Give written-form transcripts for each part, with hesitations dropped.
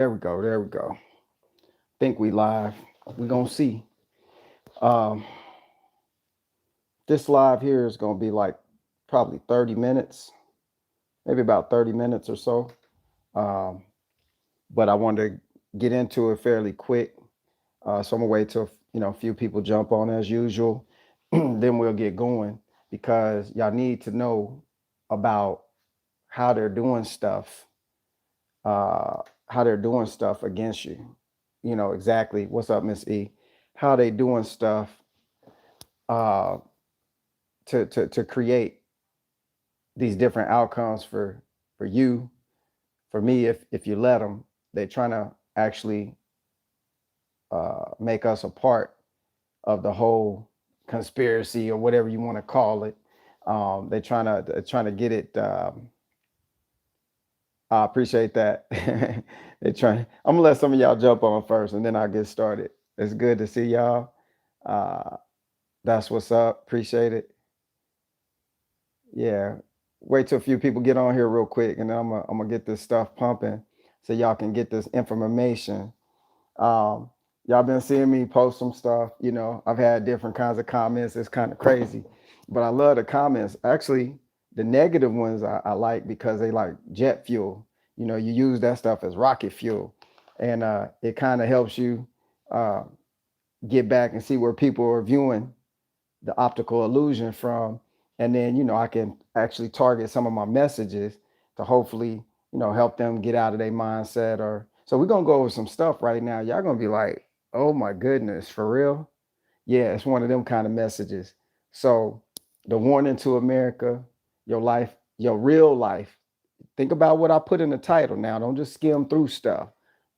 There we go. There we go. Think we live. We gonna see. Um, this live here is gonna be like probably 30 minutes, maybe about 30 minutes or so. Um, but I wanted to get into it fairly quick. So I'm gonna wait till a few people jump on as usual. Then we'll get going because y'all need to know about how they're doing stuff, how they're doing stuff against you. You know exactly what's up, Miss E. How they doing stuff uh, to create these different outcomes for you, for me. If you let them, they're trying to actually make us a part of the whole conspiracy or whatever you want to call it. They're trying to get it. I appreciate that. They trying. I'm gonna let some of y'all jump on first, and then I'll get started. It's good to see y'all. Uh, that's what's up. Appreciate it. Yeah. Wait till a few people get on here real quick, and then I'm gonna get this stuff pumping, so y'all can get this information. Um, y'all been seeing me post some stuff. I've had different kinds of comments. It's kind of crazy, but I love the comments. Actually, the negative ones I like because they like jet fuel. You use that stuff as rocket fuel, and it kind of helps you uh, get back and see where people are viewing the optical illusion from, and then I can actually target some of my messages to hopefully help them get out of their mindset. Or so we're gonna go over some stuff right now. Y'all gonna be like, oh my goodness, for real? Yeah, it's one of them kind of messages. So the warning to America: your life, your real life. Think about what I put in the title. Now don't just skim through stuff.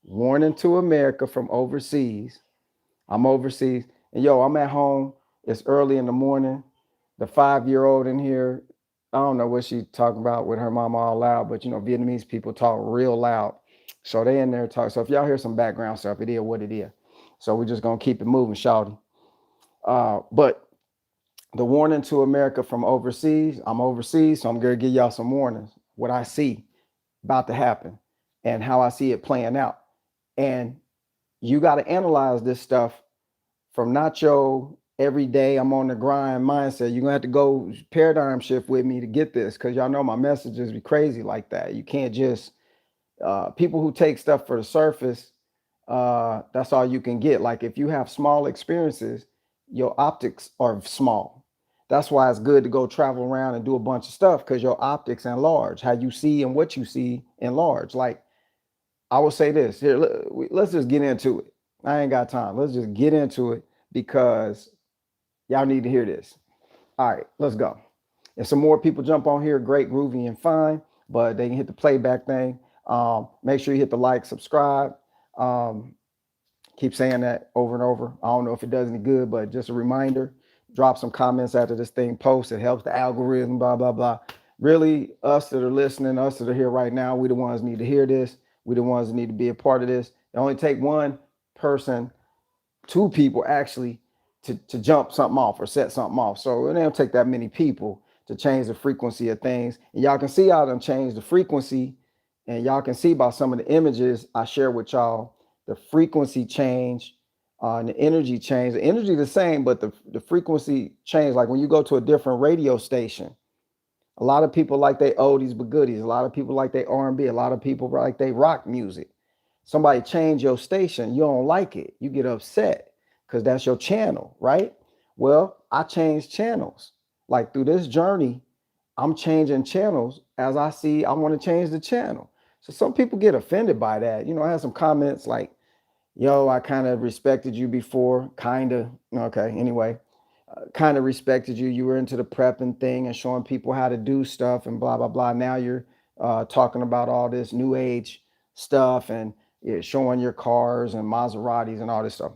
Warning to America from overseas. I'm overseas, and I'm at home. It's early in the morning. The 5-year-old in here, I don't know what she's talking about with her mama all loud, but Vietnamese people talk real loud. So they in there talking. So if y'all hear some background stuff, it is what it is. So we're just gonna keep it moving, shouting. But the warning to America from overseas, I'm overseas, so I'm gonna give y'all some warnings. What I see about to happen and how I see it playing out. And you got to analyze this stuff from not your everyday I'm on the grind mindset. You're gonna have to go paradigm shift with me to get this, because y'all know my messages be crazy like that. You can't just people who take stuff for the surface, that's all you can get. Like if you have small experiences, your optics are small. That's why it's good to go travel around and do a bunch of stuff, because your optics enlarge. How you see and what you see enlarge. Like I will say this here, let's just get into it. I ain't got time. Let's just get into it because y'all need to hear this. All right, let's go. If some more people jump on here, great, groovy, and fine, but they can hit the playback thing. Make sure you hit the like, subscribe. Um, keep saying that over and over. I don't know if it does any good, but just a reminder. Drop some comments after this thing posts. It helps the algorithm, blah, blah, blah. Really, us that are listening, us that are here right now, we the ones that need to hear this. We the ones that need to be a part of this. It only take one person, two people actually to jump something off or set something off. So it don't take that many people to change the frequency of things. And y'all can see how them change the frequency. And y'all can see by some of the images I share with y'all, the frequency change and the energy change. The energy the same, but the frequency change. Like when you go to a different radio station, a lot of people like they oldies but goodies. A lot of people like they R&B. A lot of people like they rock music. Somebody change your station, you don't like it. You get upset because that's your channel, right? Well, I change channels. Like through this journey, I'm changing channels as I see I want to change the channel. So some people get offended by that. I had some comments like, yo, I kind of respected you before, kind of. Okay, anyway, kind of respected you. You were into the prepping thing and showing people how to do stuff and blah, blah, blah. Now you're talking about all this new age stuff and showing your cars and Maseratis and all this stuff.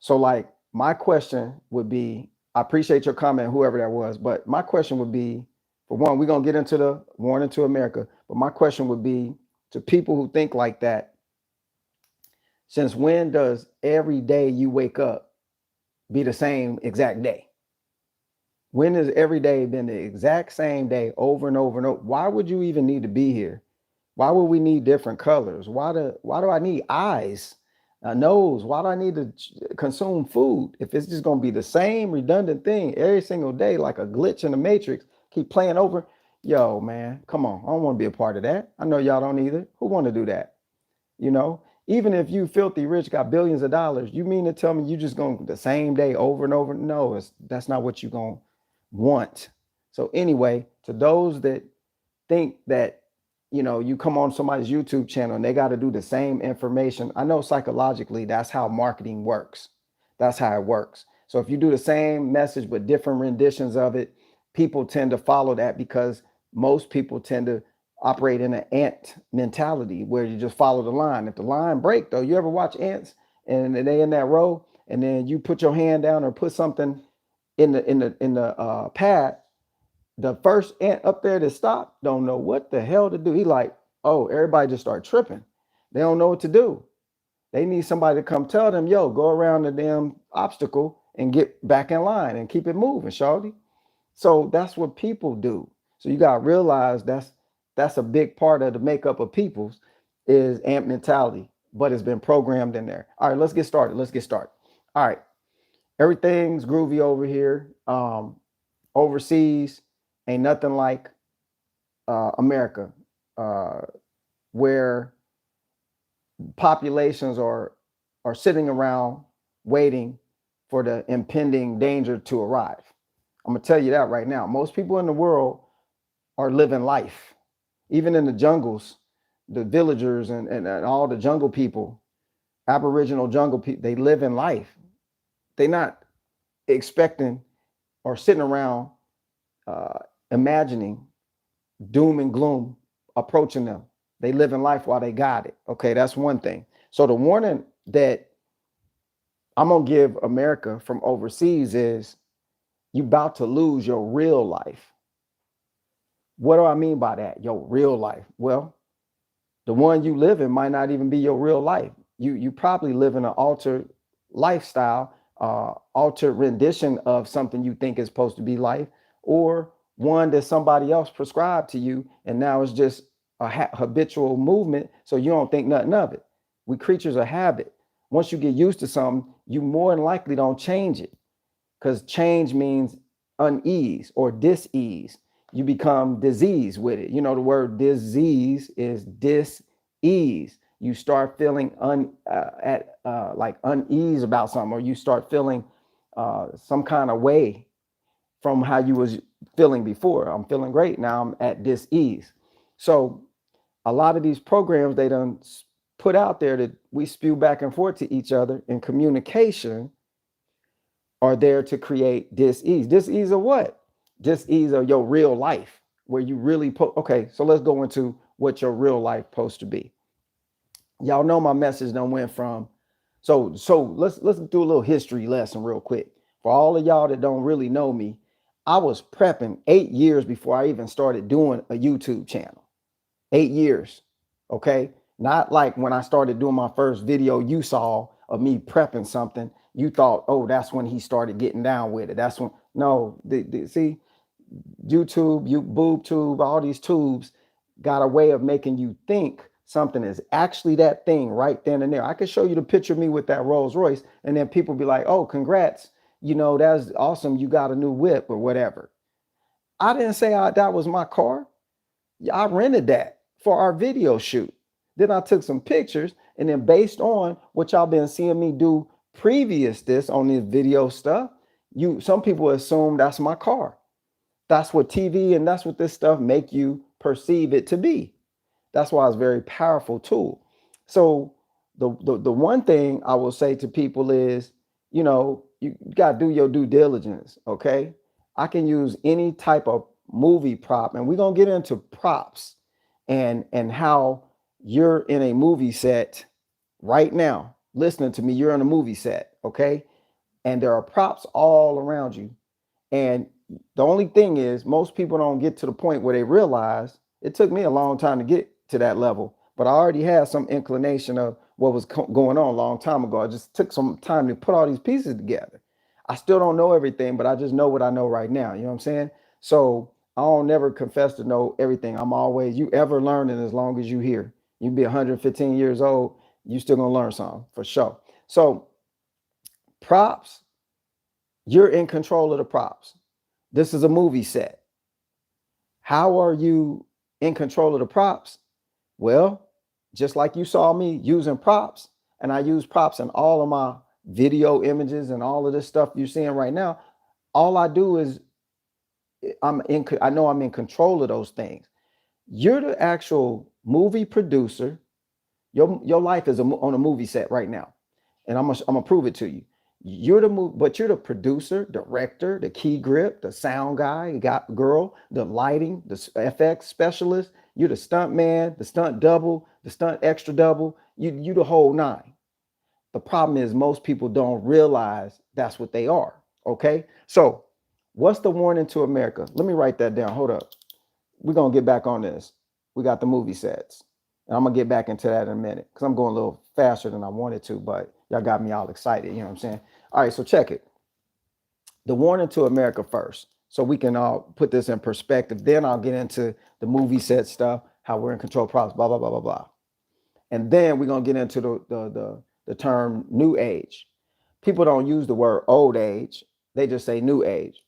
So, like, my question would be, I appreciate your comment, whoever that was, but my question would be, for one, we're going to get into the warning to America, but my question would be to people who think like that: since when does every day you wake up be the same exact day? When has every day been the exact same day over and over and over? Why would you even need to be here Why would we need different colors? Why do I need eyes, a nose? Why do I need to consume food if it's just gonna be the same redundant thing every single day, like a glitch in the matrix, keep playing over? Yo, man, come on. I don't want to be a part of that. I know y'all don't either. Who want to do that? You know, even if you filthy rich, got billions of dollars, you mean to tell me you just going the same day over and over? No, that's not what you're going to want. So anyway, to those that think that, you come on somebody's YouTube channel and they got to do the same information. I know psychologically that's how marketing works. That's how it works. So if you do the same message but different renditions of it, people tend to follow that because most people tend to operate in an ant mentality where you just follow the line. If the line break though, you ever watch ants and they in that row and then you put your hand down or put something in the pad, the first ant up there that stopped don't know what the hell to do. He like, oh, everybody just start tripping. They don't know what to do. They need somebody to come tell them, yo, go around the damn obstacle and get back in line and keep it moving, shawty. So that's what people do. So you gotta realize that's a big part of the makeup of people's is ant mentality, but it's been programmed in there. All right, let's get started. Let's get started. All right, everything's groovy over here. Overseas ain't nothing like America, where populations are sitting around waiting for the impending danger to arrive. I'm gonna tell you that right now. Most people in the world are living life, even in the jungles, the villagers and all the jungle people, Aboriginal jungle people, they live in life. They're not expecting or sitting around uh, imagining doom and gloom approaching them. They live in life while they got it. Okay, that's one thing. So the warning that I'm gonna give America from overseas is you about to lose your real life. What do I mean by that? Your real life. Well, the one you live in might not even be your real life. You probably live in an altered lifestyle, altered rendition of something you think is supposed to be life, or one that somebody else prescribed to you, and now it's just a habitual movement, so you don't think nothing of it. We creatures of habit. Once you get used to something, you more than likely don't change it, because change means unease or dis-ease. You become disease with it. You know, the word disease is dis-ease. You start feeling like unease about something, or you start feeling some kind of way from how you was feeling before. I'm feeling great, now I'm at dis-ease. So a lot of these programs they done put out there that we spew back and forth to each other in communication are there to create dis-ease. Dis-ease of what? Dis-ease of your real life, where you really okay, so let's go into what your real life supposed to be. Y'all know my message done went from so let's do a little history lesson real quick. For all of y'all that don't really know me, I was prepping 8 years before I even started doing a YouTube channel. 8 years. Okay. Not like when I started doing my first video you saw of me prepping something, you thought, oh, that's when he started getting down with it. That's when, no, see, YouTube, boob tube, all these tubes got a way of making you think something is actually that thing right then and there. I could show you the picture of me with that Rolls Royce, and then people be like, oh, congrats, that's awesome, you got a new whip or whatever. I didn't say that was my car. I rented that for our video shoot. Then I took some pictures, and then based on what y'all been seeing me do previous this on this video stuff, some people assume that's my car. That's what TV and that's what this stuff make you perceive it to be. That's why it's a very powerful tool. So the one thing I will say to people is, you got to do your due diligence. Okay. I can use any type of movie prop, and we're going to get into props and how you're in a movie set right now. Listening to me, you're in a movie set. Okay. And there are props all around you. And the only thing is, most people don't get to the point where they realize it took me a long time to get to that level, but I already had some inclination of what was going on a long time ago. I just took some time to put all these pieces together. I still don't know everything, but I just know what I know right now. You know what I'm saying? So I don't never confess to know everything. I'm always, you ever learning as long as you here. You be 115 years old, you still gonna learn something for sure. So props, you're in control of the props. This is a movie set. How are you in control of the props? Well, just like you saw me using props, and I use props in all of my video images and all of this stuff you're seeing right now. All I do is I know I'm in control of those things. You're the actual movie producer. Your life is on a movie set right now, and I'm gonna prove it to you. But you're the producer, director, the key grip, the sound guy, you got girl, the lighting, the FX specialist. You're the stunt man, the stunt double, the stunt extra double. You the whole nine. The problem is most people don't realize that's what they are. Okay, so what's the warning to America? Let me write that down. Hold up. We're gonna get back on this. We got the movie sets. And I'm gonna get back into that in a minute because I'm going a little faster than I wanted to, but y'all got me all excited. You know what I'm saying? All right, so check it. The warning to America first, so we can all put this in perspective. Then I'll get into the movie set stuff, how we're in control of problems, blah blah blah blah blah. And then we're gonna get into the term new age. People don't use the word old age; they just say new age.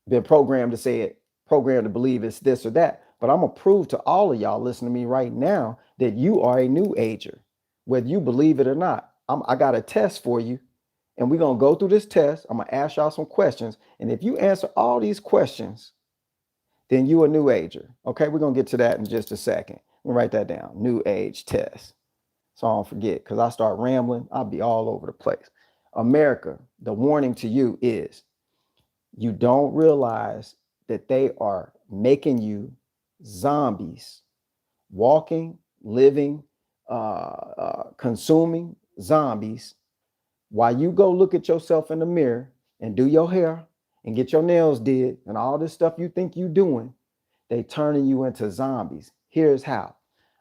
Been programmed to say it, programmed to believe it's this or that. But I'm gonna prove to all of y'all listening to me right now that you are a new ager, whether you believe it or not. I got a test for you, and we're gonna go through this test. I'm gonna ask y'all some questions, and if you answer all these questions, then you a new ager. Okay, we're gonna get to that in just a second. We'll write that down. New age test. So I don't forget, because I start rambling, I'll be all over the place. America, the warning to you is you don't realize that they are making you zombies, walking, living, consuming zombies. While you go look at yourself in the mirror and do your hair and get your nails did and all this stuff you think you doing, they turning you into zombies. Here's how.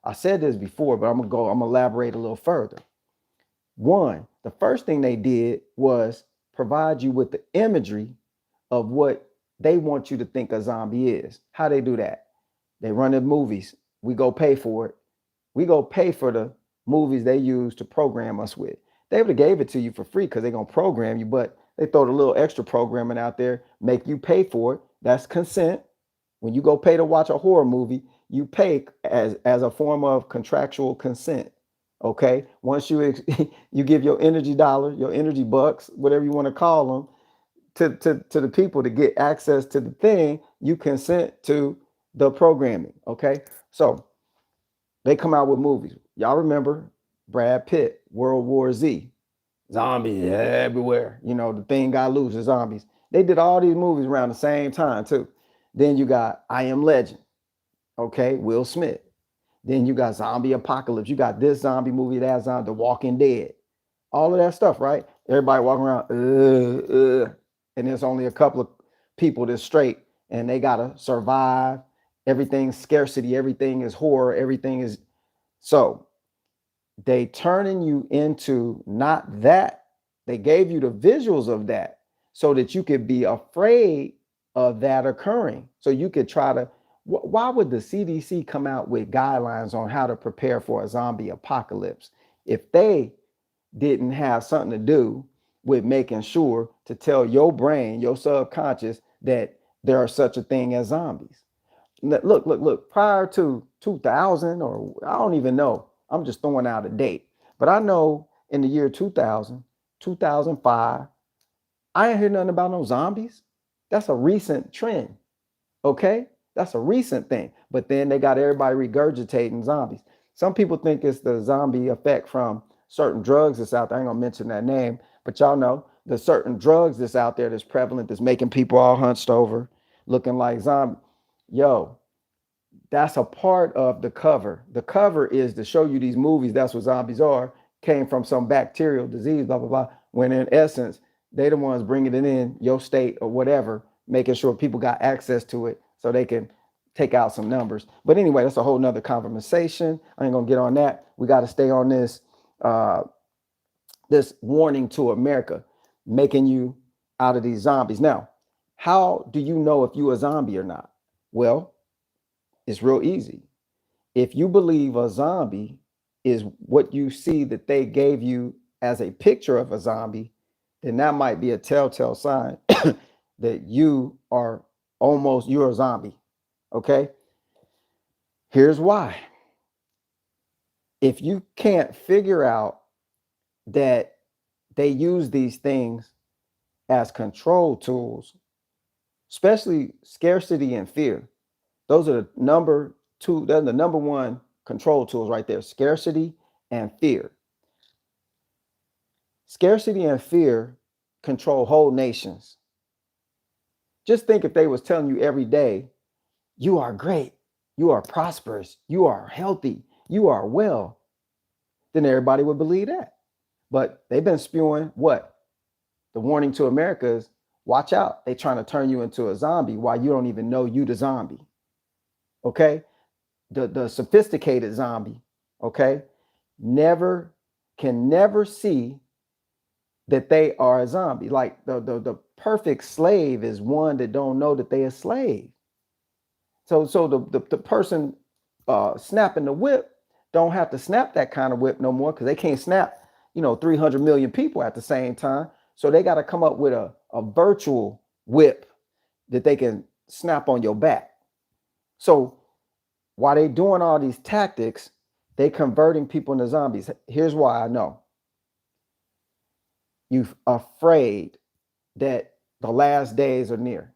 I said this before, but I'm gonna elaborate a little further. One, the first thing they did was provide you with the imagery of what they want you to think a zombie is. How they do that? They run the movies. We go pay for it. We go pay for the movies they use to program us with. They would have gave it to you for free because they're gonna program you, but they throw the little extra programming out there, make you pay for it. That's consent. When you go pay to watch a horror movie, you pay as a form of contractual consent. Okay. Once you you give your energy dollar, your energy bucks, whatever you want to call them, to the people to get access to the thing, you consent to the programming. Okay. So they come out with movies. Y'all remember Brad Pitt, World War Z, zombies everywhere. You know, the thing got loose, the zombies. They did all these movies around the same time too. Then you got I Am Legend. Okay, Will Smith. Then you got Zombie Apocalypse. You got this zombie movie, that zombie, The Walking Dead. All of that stuff, right? Everybody walking around, and there's only a couple of people that's straight, and they gotta survive. Everything's scarcity, everything is horror, everything is so they turning you into not that. They gave you the visuals of that so that you could be afraid of that occurring. So you could try to. Why would the CDC come out with guidelines on how to prepare for a zombie apocalypse if they didn't have something to do with making sure to tell your brain, your subconscious, that there are such a thing as zombies? Look, prior to 2000, or I don't even know, I'm just throwing out a date, but I know in the year 2000, 2005, I ain't hear nothing about no zombies. That's a recent trend. Okay, that's a recent thing. But then they got everybody regurgitating zombies. Some people think it's the zombie effect from certain drugs that's out there. I ain't gonna mention that name, but y'all know the certain drugs that's out there that's prevalent, that's making people all hunched over, looking like zombies. Yo, that's a part of the cover. The cover is to show you these movies. That's what zombies are. Came from some bacterial disease, blah blah blah. When in essence, they the ones bringing it in your state or whatever, making sure people got access to it so they can take out some numbers. But anyway, that's a whole nother conversation. I ain't gonna get on that. We got to stay on this. This warning to America, making you out of these zombies. Now, how do you know if you a zombie or not? Well, it's real easy. If you believe a zombie is what you see that they gave you as a picture of a zombie, then that might be a telltale sign that you're a zombie. Okay. Here's why. If you can't figure out that they use these things as control tools, especially scarcity and fear, those are the number two, they're the number one control tools right there, scarcity and fear. Scarcity and fear control whole nations. Just think if they was telling you every day, you are great, you are prosperous, you are healthy, you are well, then everybody would believe that. But they've been spewing what? The warning to America is watch out. They're trying to turn you into a zombie while you don't even know you the zombie. Okay? The sophisticated zombie, okay, can never see that they are a zombie. Like the perfect slave is one that don't know that they a slave. So the person snapping the whip don't have to snap that kind of whip no more because they can't snap 300 million people at the same time. So they got to come up with a virtual whip that they can snap on your back. So while they doing all these tactics, they converting people into zombies. Here's why I know. You're afraid that the last days are near.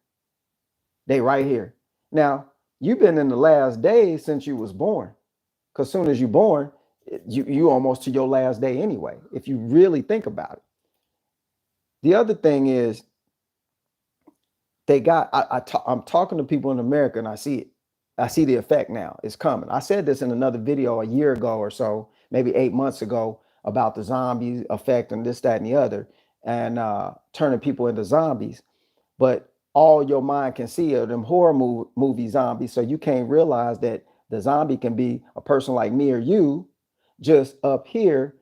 They right here. Now, you've been in the last days since you was born. Because soon as you're born, you almost to your last day anyway, if you really think about it. The other thing is I'm talking to people in America and I see it. I see the effect now. It's coming. I said this in another video a year ago or so, maybe 8 months ago, about the zombie effect and this, that, and the other, and turning people into zombies. But all your mind can see are them horror movie zombies. So you can't realize that the zombie can be a person like me or you, just up here.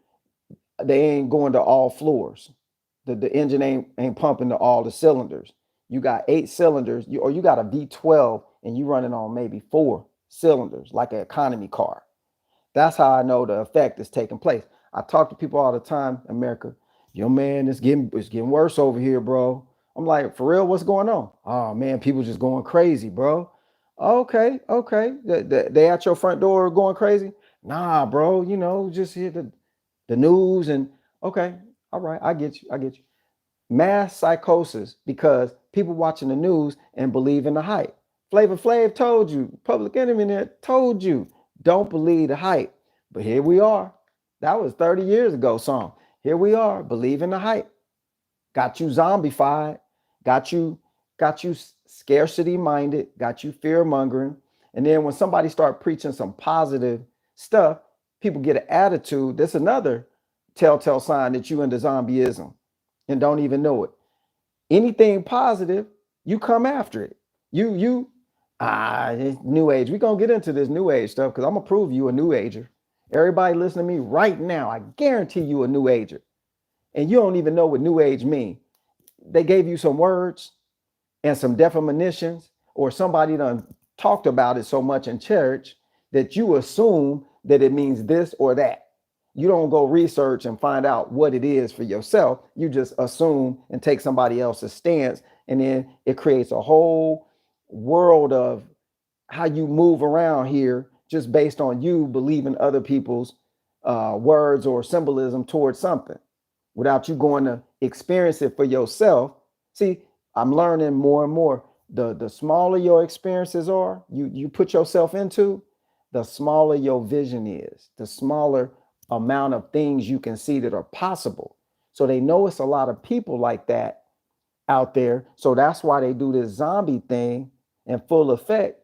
They ain't going to all floors. The engine ain't pumping to all the cylinders. You got 8 cylinders, or you got a V12 and you running on maybe 4 cylinders, like an economy car. That's how I know the effect is taking place. I talk to people all the time, America, yo man, it's getting worse over here, bro. I'm like, for real, what's going on? Oh man, people just going crazy, bro. Okay. They at your front door going crazy? Nah, bro, just hit the news and okay, all right, I get you. Mass psychosis because people watching the news and believe in the hype. Flavor Flav told you, Public Enemy told you, don't believe the hype. But here we are. That was 30 years ago song. Here we are, believe in the hype. Got you zombified, got you scarcity minded, got you fear mongering. And then when somebody start preaching some positive stuff, people get an attitude. That's another telltale sign that you into zombieism and don't even know it. Anything positive, you come after it. New age. We're gonna get into this new age stuff because I'm gonna prove you a new ager. Everybody listen to me right now. I guarantee you a new ager. And you don't even know what new age mean. They gave you some words and some definitions, or somebody done talked about it so much in church that you assume that it means this or that. You don't go research and find out what it is for yourself. You just assume and take somebody else's stance. And then it creates a whole world of how you move around here just based on you believing other people's words or symbolism towards something without you going to experience it for yourself. See, I'm learning more and more. The smaller your experiences are, you put yourself into, the smaller your vision is, the smaller amount of things you can see that are possible. So they know it's a lot of people like that out there. So that's why they do this zombie thing in full effect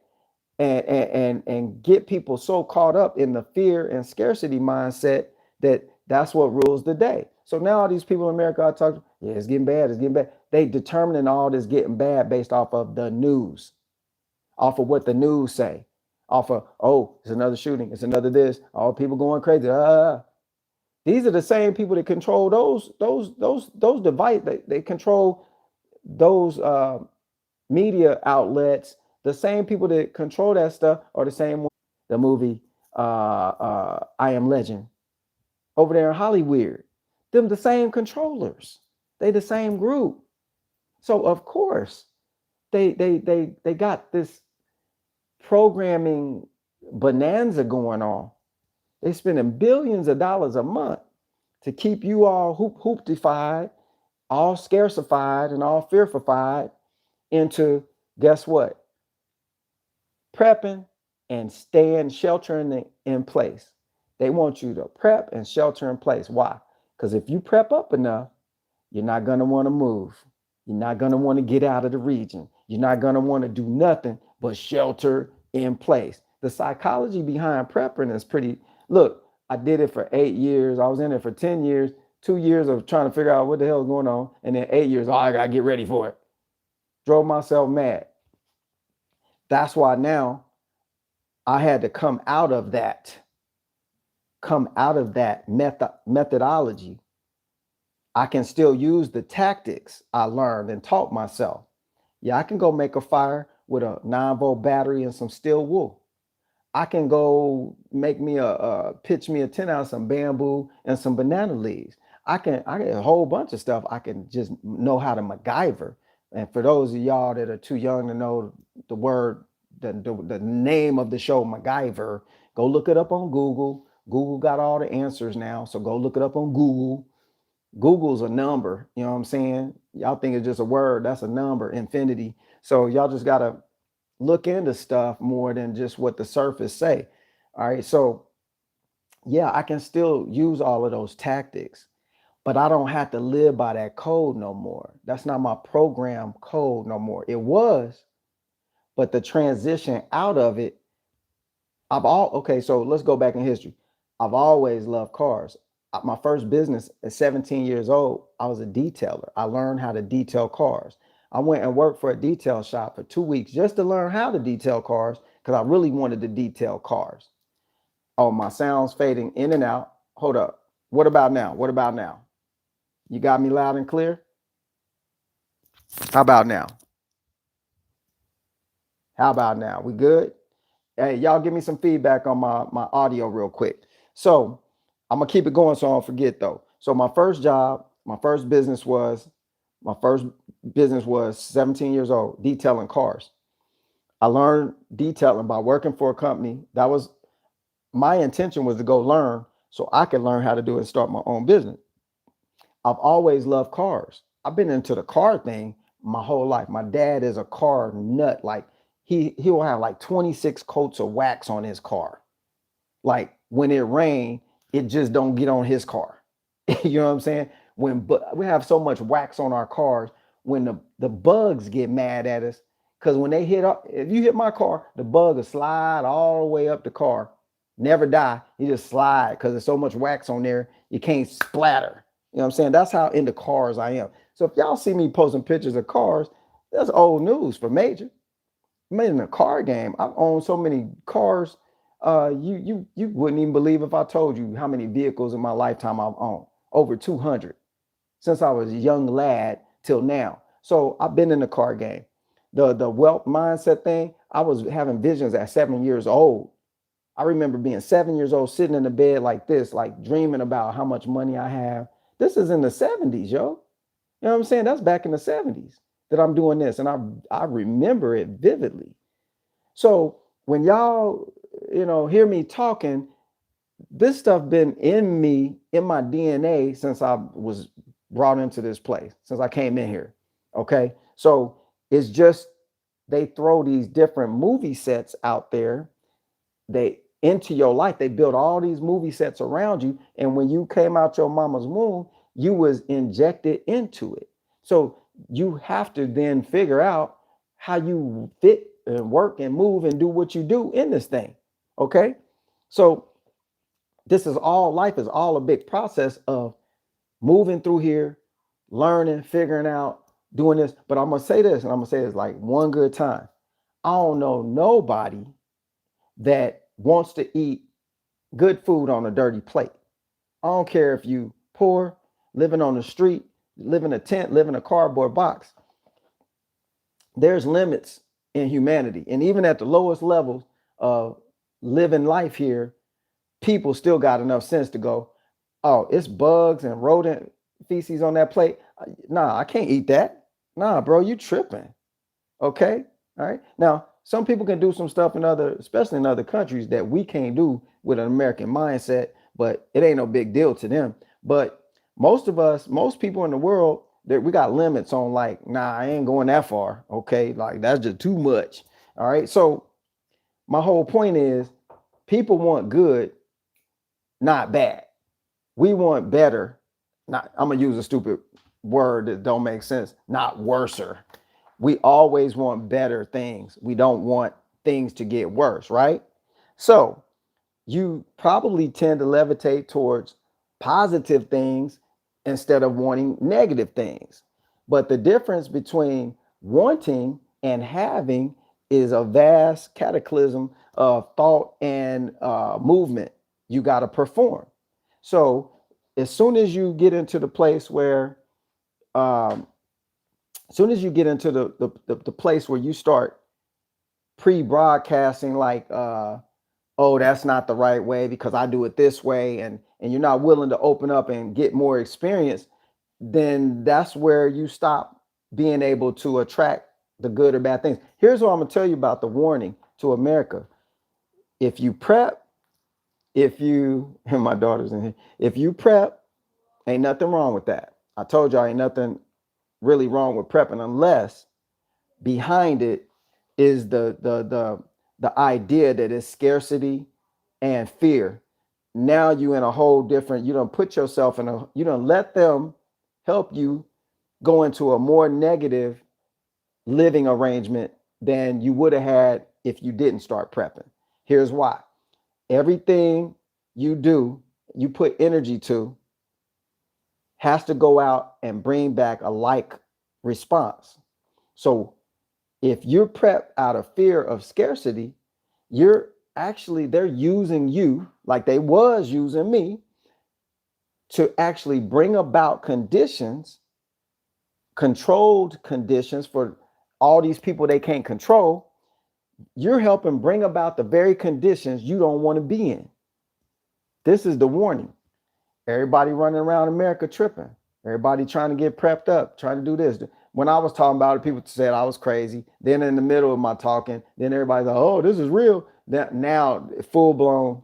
and get people so caught up in the fear and scarcity mindset that that's what rules the day. So now all these people in America I talk to, yeah, it's getting bad. They determining all this getting bad based off of the news, off of what the news say. Off of, oh, it's another shooting, it's another this, all people going crazy. These are the same people that control those devices. They control those media outlets, The same people that control that stuff are the same one. The movie I Am Legend over there in Hollywood. Them the same controllers. They the same group. So of course they got this programming bonanza going on. They spending billions of dollars a month to keep you all hooptified, all scarcified and all fearfied into, guess what? Prepping and staying sheltering in place. They want you to prep and shelter in place. Why? Because if you prep up enough, you're not going to want to move. You're not going to want to get out of the region. You're not going to want to do nothing but shelter in place. The psychology behind prepping is pretty. Look, I did it for 8 years. I was in it for 10 years, 2 years of trying to figure out what the hell is going on. And then 8 years, oh, I got to get ready for it. Drove myself mad. That's why now I had to come out of that methodology. I can still use the tactics I learned and taught myself. Yeah, I can go make a fire with a 9-volt battery and some steel wool. I can go make me pitch me a tent out of some bamboo and some banana leaves. I get a whole bunch of stuff. I can just know how to MacGyver. And for those of y'all that are too young to know the word, the name of the show, MacGyver, go look it up on Google. Google got all the answers now. So go look it up on Google. Google's a number, you know what I'm saying? Y'all think it's just a word, that's a number, infinity. So y'all just gotta look into stuff more than just what the surface say. All right, so yeah, I can still use all of those tactics, but I don't have to live by that code no more. That's not my program code no more. It was, but the transition out of it, okay, so let's go back in history. I've always loved cars. My first business at 17 years old, I was a detailer. I learned how to detail cars. I went and worked for a detail shop for 2 weeks just to learn how to detail cars because I really wanted to detail cars. Oh, my sound's fading in and out. Hold up. What about now? What about now? You got me loud and clear? How about now? How about now? We good? Hey, y'all give me some feedback on my audio real quick. So I'm gonna keep it going so I don't forget though. So my first business was 17 years old, detailing cars. I learned detailing by working for a company. That was my intention, was to go learn so I could learn how to do it and start my own business. I've always loved cars. I've been into the car thing my whole life. My dad is a car nut. Like he will have like 26 coats of wax on his car. Like when it rains, it just don't get on his car. You know what I'm saying? But we have so much wax on our cars, when the bugs get mad at us, because when they hit up, if you hit my car, the bug will slide all the way up the car, never die. You just slide because there's so much wax on there, you can't splatter. You know what I'm saying? That's how into cars I am. So if y'all see me posting pictures of cars, that's old news for Major. I'm in a car game. I've owned so many cars. You wouldn't even believe if I told you how many vehicles in my lifetime I've owned. Over 200 since I was a young lad till now. So I've been in the car game. The wealth mindset thing, I was having visions at 7 years old. I remember being 7 years old, sitting in the bed like this, like dreaming about how much money I have. This is in the 70s, yo. You know what I'm saying? That's back in the 70s that I'm doing this. And I remember it vividly. So when y'all, hear me talking, this stuff been in me, in my DNA, since I was brought into this place, since I came in here. Okay. So it's just, they throw these different movie sets out there. They into your life. They build all these movie sets around you. And when you came out your mama's womb, you was injected into it. So you have to then figure out how you fit and work and move and do what you do in this thing. Okay. So life is all a big process of moving through here, learning, figuring out, doing this. But I'm going to say this, and I'm going to say this like one good time. I don't know nobody that wants to eat good food on a dirty plate. I don't care if you poor, living on the street, live in a tent, live in a cardboard box. There's limits in humanity. And even at the lowest levels of living life here, people still got enough sense to go, oh, it's bugs and rodent feces on that plate. Nah, I can't eat that. Nah, bro, you tripping. Okay. All right. Now, some people can do some stuff in other, especially in other countries, that we can't do with an American mindset, but it ain't no big deal to them. But most of us, most people in the world, that we got limits on, like, nah, I ain't going that far. Okay. Like, that's just too much. All right. So my whole point is, people want good, not bad. We want better. Not, I'm gonna use a stupid word that don't make sense, not worser. We always want better things. We don't want things to get worse, right? So you probably tend to levitate towards positive things instead of wanting negative things. But the difference between wanting and having is a vast cataclysm of thought and movement you got to perform. So as soon as you get into the place where um, as soon as you get into the place where you start pre-broadcasting, like, oh, that's not the right way because I do it this way, and you're not willing to open up and get more experience, then that's where you stop being able to attract the good or bad things. Here's what I'm gonna tell you about the warning to America. If you prep, if you and my daughter's in here, if you prep, ain't nothing wrong with that. I told y'all ain't nothing really wrong with prepping, unless behind it is the idea that it's scarcity and fear. Now you in a whole different, you don't put yourself in a, you don't let them help you go into a more negative living arrangement than you would have had if you didn't start prepping. Here's why. Everything you do, you put energy to, has to go out and bring back a like response. So if you're prepped out of fear of scarcity, you're actually, they're using you like they was using me to actually bring about conditions, controlled conditions for all these people they can't control. You're helping bring about the very conditions you don't want to be in. This is the warning. Everybody running around America tripping. Everybody trying to get prepped up, trying to do this. When I was talking about it, people said I was crazy. Then in the middle of my talking, then everybody's like, oh, this is real. Now full-blown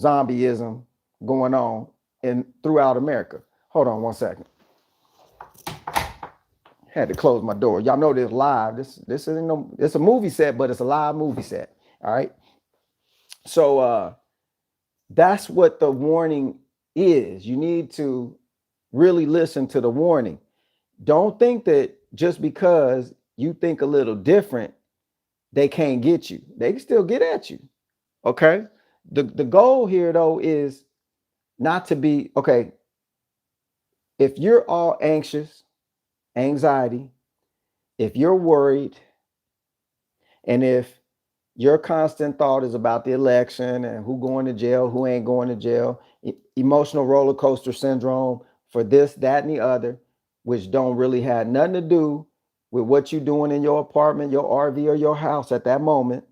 zombieism going on throughout America. Hold on one second. Had to close my door. Y'all know this live. This isn't no, it's a movie set, but it's a live movie set. All right. So that's what the warning is. You need to really listen to the warning. Don't think that just because you think a little different, they can't get you. They can still get at you. Okay. The goal here, though, is not to be, okay, if you're all anxious, anxiety, if you're worried, and if your constant thought is about the election and who going to jail, who ain't going to jail, emotional roller coaster syndrome for this, that, and the other, which don't really have nothing to do with what you're doing in your apartment, your RV, or your house at that moment.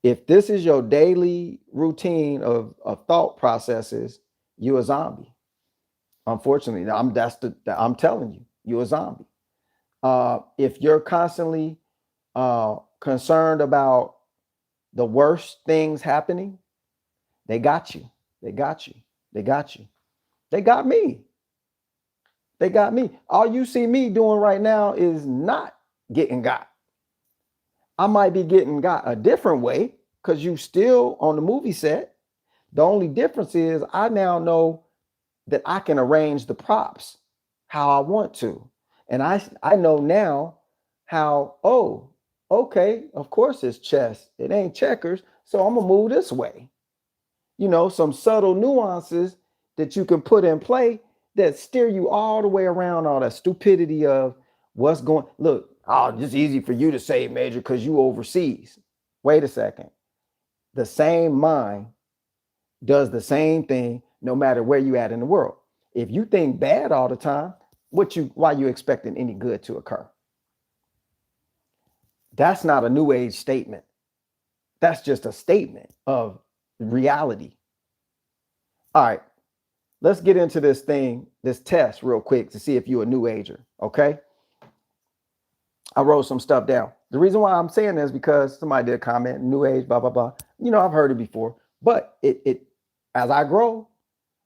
If this is your daily routine of thought processes, you're a zombie. Unfortunately, I'm telling you, you're a zombie. If you're constantly concerned about the worst things happening, they got you. They got you. They got you. They got me. They got me. All you see me doing right now is not getting got. I might be getting got a different way because you still on the movie set. The only difference is I now know that I can arrange the props how I want to. And I know now how, oh, okay, of course it's chess. It ain't checkers. So I'm gonna move this way. You know, some subtle nuances that you can put in play that steer you all the way around all that stupidity of what's going. Look, oh, it's easy for you to say, Major, because you overseas. Wait a second. The same mind does the same thing no matter where you at in the world. If you think bad all the time, why you expecting any good to occur? That's not a new age statement. That's just a statement of reality. All right, let's get into this thing, this test real quick to see if you're a new ager. Okay. I wrote some stuff down. The reason why I'm saying this is because somebody did a comment, new age, blah, blah, blah. You know, I've heard it before, but as I grow,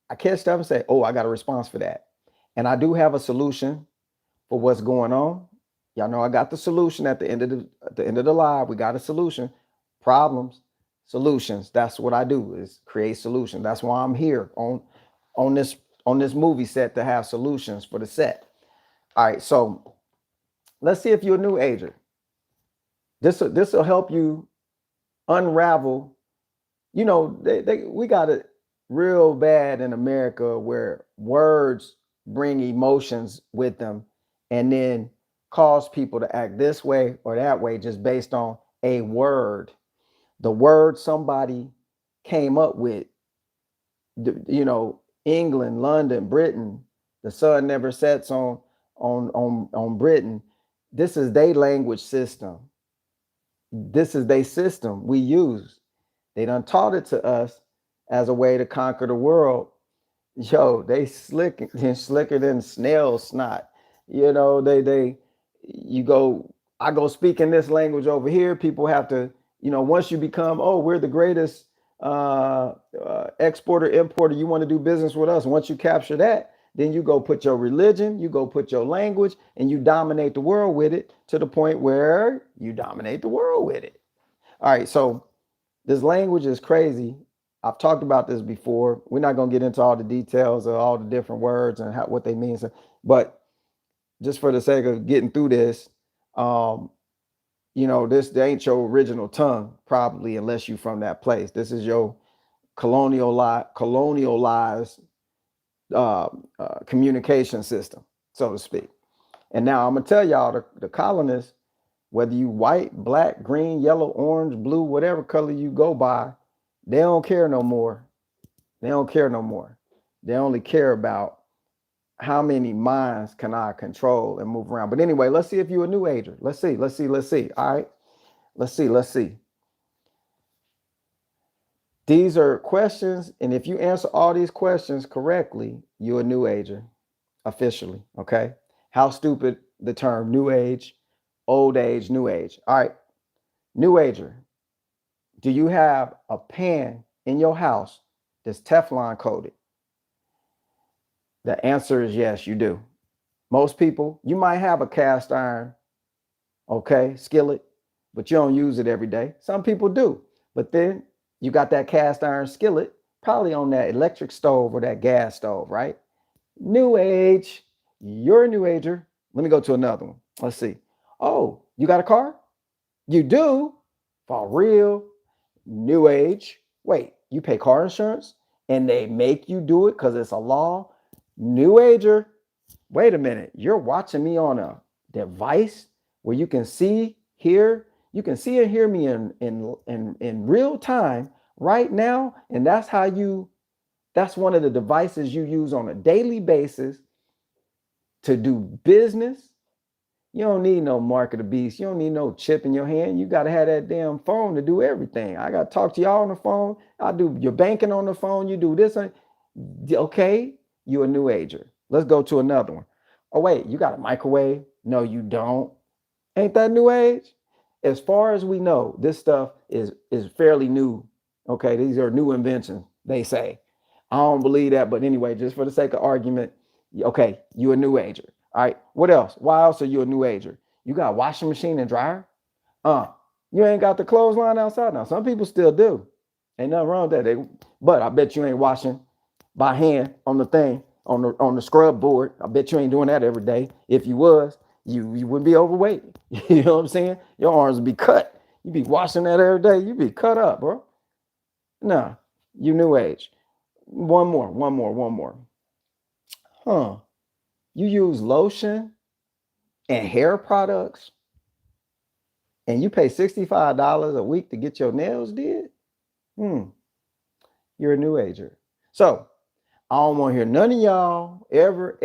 I catch stuff and say, oh, I got a response for that. And I do have a solution for what's going on. Y'all know I got the solution at the end of the live. We got a solution. Problems, solutions. That's what I do, is create solutions. That's why I'm here on this movie set, to have solutions for the set. All right, so let's see if you're a new ager. This will help you unravel. You know, we got it real bad in America where words bring emotions with them and then cause people to act this way or that way just based on a word. The word somebody came up with, you know, England, London, Britain, the sun never sets on Britain. This is their language system. This is their system we use. They done taught it to us as a way to conquer the world. Yo, they slicker than snail snot. You know, I go speaking this language over here. People have to, you know, once you become, oh, we're the greatest exporter, importer, you want to do business with us. Once you capture that, then you go put your religion, you go put your language, and you dominate the world with it, to the point where you dominate the world with it. All right, so this language is crazy. I've talked about this before. We're not going to get into all the details of all the different words and what they mean. But just for the sake of getting through this, you know, this ain't your original tongue, probably, unless you're from that place. This is your colonialized communication system, so to speak. And now I'm gonna tell y'all, the colonists, whether you white, black, green, yellow, orange, blue, whatever color you go by, they don't care no more. They don't care no more. They only care about how many minds can I control and move around. But anyway, let's see if you're a new ager. Let's see. All right. Let's see. These are questions, and if you answer all these questions correctly, you're a new ager officially. Okay. How stupid the term new age, old age, new age. All right. New ager. Do you have a pan in your house that's Teflon coated? The answer is yes, you do. Most people, you might have a cast iron, okay, skillet, but you don't use it every day. Some people do. But then you got that cast iron skillet probably on that electric stove or that gas stove, right? New age. You're a new ager. Let me go to another one. Let's see. Oh, you got a car? You do? For real? New age. Wait, you pay car insurance and they make you do it because it's a law? New ager. Wait a minute. You're watching me on a device where you can see, hear, you can see and hear me in real time right now. And that's one of the devices you use on a daily basis to do business. You don't need no mark of the beast. You don't need no chip in your hand. You got to have that damn phone to do everything. I got to talk to y'all on the phone. I do your banking on the phone. You do this. Okay, you're a new ager. Let's go to another one. Oh, wait, you got a microwave? No, you don't. Ain't that new age? As far as we know, this stuff is fairly new. Okay, these are new inventions, they say. I don't believe that, but anyway, just for the sake of argument, okay, you a new ager. All right, what else? Why else are you a new ager? You got a washing machine and dryer? You ain't got the clothesline outside now. Some people still do. Ain't nothing wrong with that. But I bet you ain't washing by hand on the thing, on the scrub board. I bet you ain't doing that every day. If you was, you wouldn't be overweight. You know what I'm saying? Your arms would be cut. You be washing that every day. You be cut up, bro. No, you new age. One more. Huh. You use lotion and hair products and you pay $65 a week to get your nails did? You're a new ager. So I don't want to hear none of y'all ever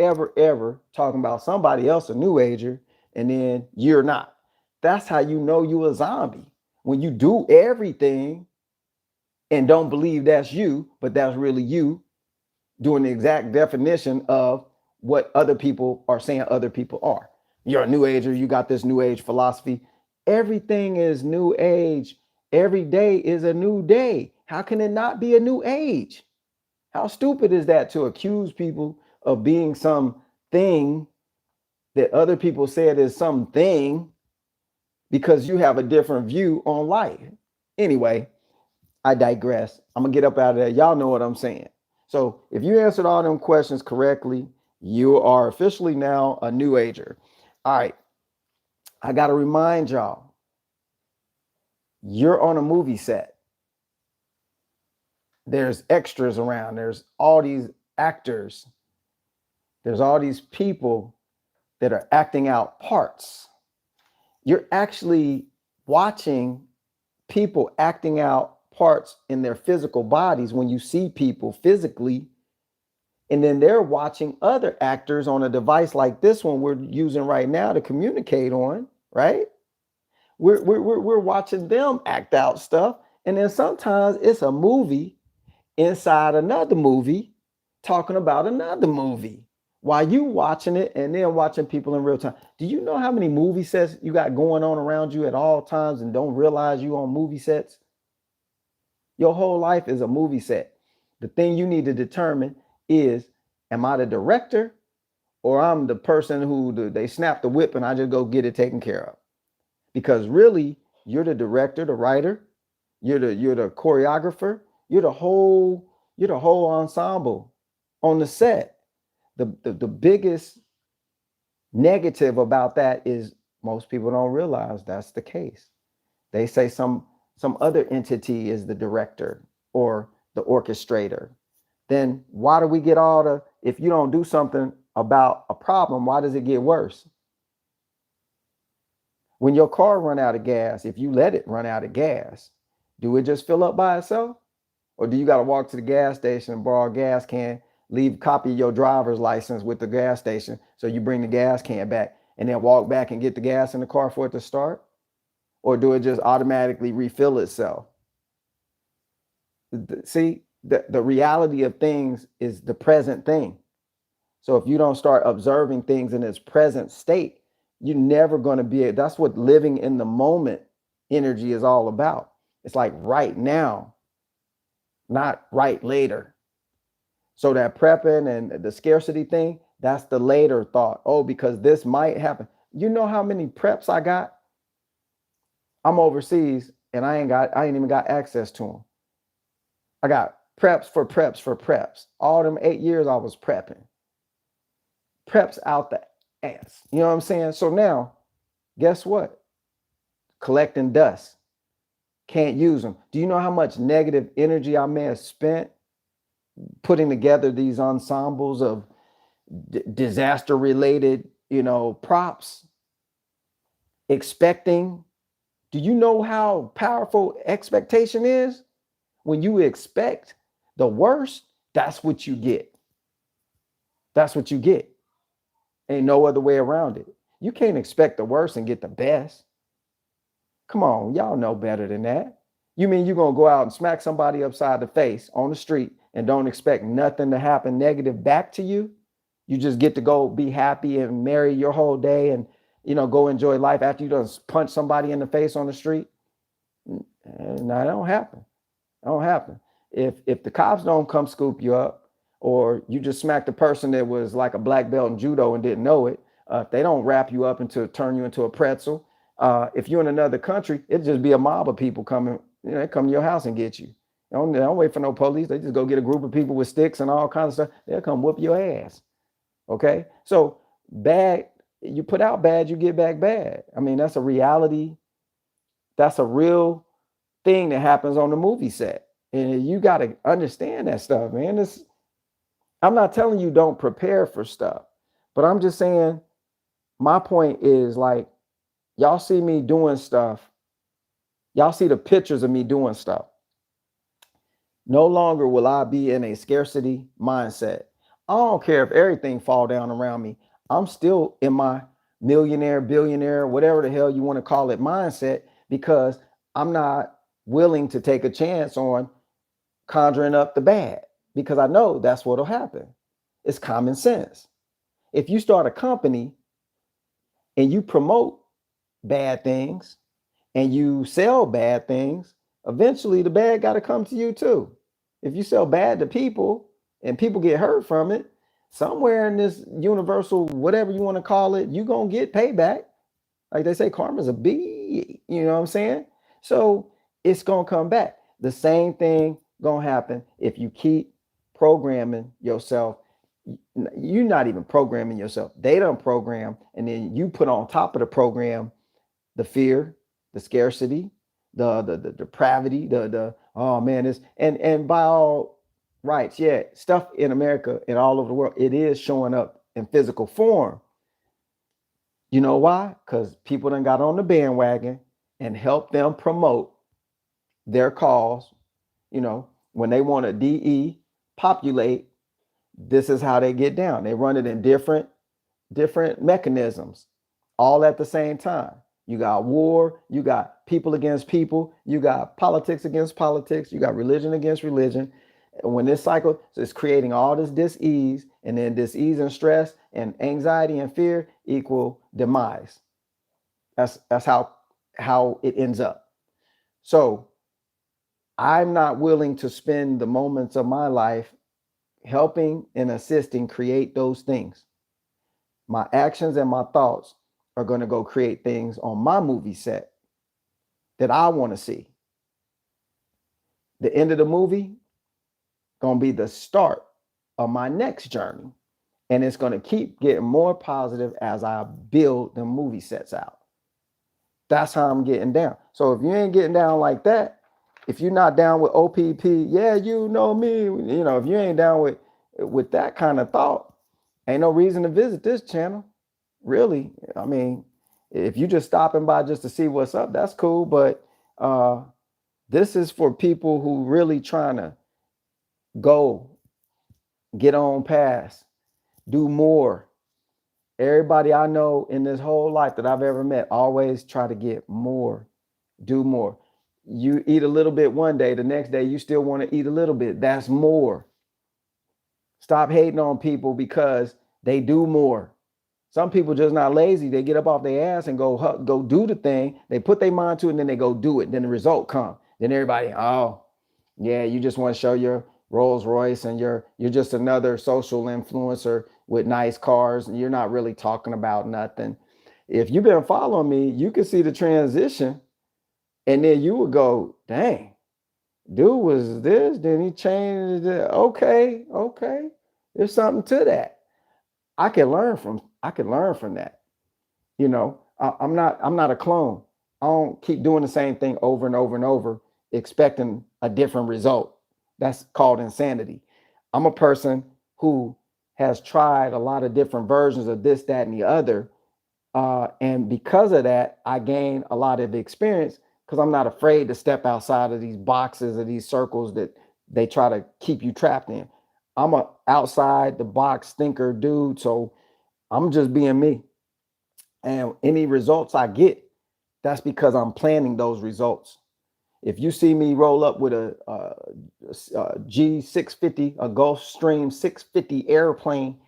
talking about somebody else a new ager and then you're not. That's how you know you a zombie. When you do everything and don't believe that's you, but that's really you doing the exact definition of what other people are saying other people are. You're a new ager, you got this new age philosophy. Everything is new age. Every day is a new day. How can it not be a new age? How stupid is that to accuse people of being something that other people said is something because you have a different view on life? Anyway, I digress. I'm gonna get up out of there. Y'all know what I'm saying. So if you answered all them questions correctly, you are officially now a new ager. All right. I gotta remind y'all, you're on a movie set. There's extras around. There's all these actors. There's all these people that are acting out parts. You're actually watching people acting out parts in their physical bodies when you see people physically, and then they're watching other actors on a device like this one we're using right now to communicate on, right? We're watching them act out stuff, and then sometimes it's a movie inside another movie talking about another movie while you watching it and then watching people in real time. Do you know how many movie sets you got going on around you at all times and don't realize you on movie sets? Your whole life is a movie set. The thing you need to determine is, am I the director or I'm the person who they snap the whip and I just go get it taken care of? Because really, you're the director, the writer, you're the choreographer, you're the whole ensemble on the set. The biggest negative about that is most people don't realize that's the case. They say some other entity is the director or the orchestrator. Then why do we get all the, if you don't do something about a problem, why does it get worse? When your car run out of gas, if you let it run out of gas, do it just fill up by itself? Or do you got to walk to the gas station and borrow a gas can, leave a copy of your driver's license with the gas station so you bring the gas can back and then walk back and get the gas in the car for it to start? Or do it just automatically refill itself? See, the reality of things is the present thing. So if you don't start observing things in its present state, you're never going to be, that's what living in the moment energy is all about. It's like right now, not right later. So that prepping and the scarcity thing, that's the later thought. Oh, because this might happen. You know how many preps I got? I'm overseas and I ain't even got access to them. I got preps for preps for preps. All them 8 years I was prepping. Preps out the ass. You know what I'm saying? So now, guess what? Collecting dust. Can't use them. Do you know how much negative energy I may have spent putting together these ensembles of disaster related, props? Expecting. Do you know how powerful expectation is? When you expect the worst, that's what you get. That's what you get. Ain't no other way around it. You can't expect the worst and get the best. Come on, y'all know better than that. You mean you're going to go out and smack somebody upside the face on the street and don't expect nothing to happen negative back to you? You just get to go be happy and merry your whole day and, go enjoy life after you done punch somebody in the face on the street? No, that don't happen. That don't happen. If the cops don't come scoop you up, or you just smacked a person that was like a black belt in judo and didn't know it, if they don't wrap you up into turn you into a pretzel, if you're in another country, it'd just be a mob of people coming. They come to your house and get you. They don't wait for no police. They just go get a group of people with sticks and all kinds of stuff. They'll come whoop your ass. Okay, so bad. You put out bad, you get back bad. I mean, that's a reality. That's a real thing that happens on the movie set, and you got to understand that stuff, man. I'm not telling you don't prepare for stuff, but I'm just saying my point is, like, y'all see me doing stuff. Y'all see the pictures of me doing stuff. No longer will I be in a scarcity mindset. I don't care if everything fall down around me. I'm still in my millionaire, billionaire, whatever the hell you want to call it mindset, because I'm not willing to take a chance on conjuring up the bad, because I know that's what'll happen. It's common sense. If you start a company and you promote bad things and you sell bad things, eventually the bad got to come to you too. If you sell bad to people and people get hurt from it, somewhere in this universal, whatever you want to call it, you're going to get payback. Like they say, karma's a bee, you know what I'm saying? So it's going to come back. The same thing going to happen if you keep programming yourself. You're not even programming yourself. They don't program, and then you put on top of the program the fear, the scarcity, the depravity, the oh man, this and by all rights, yeah, stuff in America and all over the world, it is showing up in physical form. You know why? Because people done got on the bandwagon and helped them promote their cause. You know, when they want to populate, this is how they get down. They run it in different mechanisms, all at the same time. You got war, you got people against people, you got politics against politics, you got religion against religion. And when this cycle is creating all this dis-ease, and then dis-ease and stress and anxiety and fear equal demise. That's how it ends up. So I'm not willing to spend the moments of my life helping and assisting create those things. My actions and my thoughts are going to go create things on my movie set that I want to see. The end of the movie going to be the start of my next journey. And it's going to keep getting more positive as I build the movie sets out. That's how I'm getting down. So if you ain't getting down like that, if you're not down with OPP, yeah, you know me, you know, if you ain't down with that kind of thought, ain't no reason to visit this channel. Really. I mean, if you just stopping by just to see what's up, that's cool. But this is for people who really trying to go, get on past, do more. Everybody I know in this whole life that I've ever met always try to get more, do more. You eat a little bit one day, the next day you still want to eat a little bit. That's more. Stop hating on people because they do more. Some people just not lazy. They get up off their ass and go do the thing. They put their mind to it and then they go do it. Then the result come. Then everybody, oh, yeah, you just want to show your Rolls Royce and you're just another social influencer with nice cars and you're not really talking about nothing. If you've been following me, you can see the transition and then you would go, dang, dude was this, then he changed it. Okay. There's something to that. I can learn from that. You know, I'm not a clone. I don't keep doing the same thing over and over and over, expecting a different result. That's called insanity. I'm a person who has tried a lot of different versions of this, that, and the other. And because of that, I gain a lot of experience because I'm not afraid to step outside of these boxes or these circles that they try to keep you trapped in. I'm a outside the box thinker dude. So I'm just being me. And any results I get, that's because I'm planning those results. If you see me roll up with a G650, a Gulfstream 650 airplane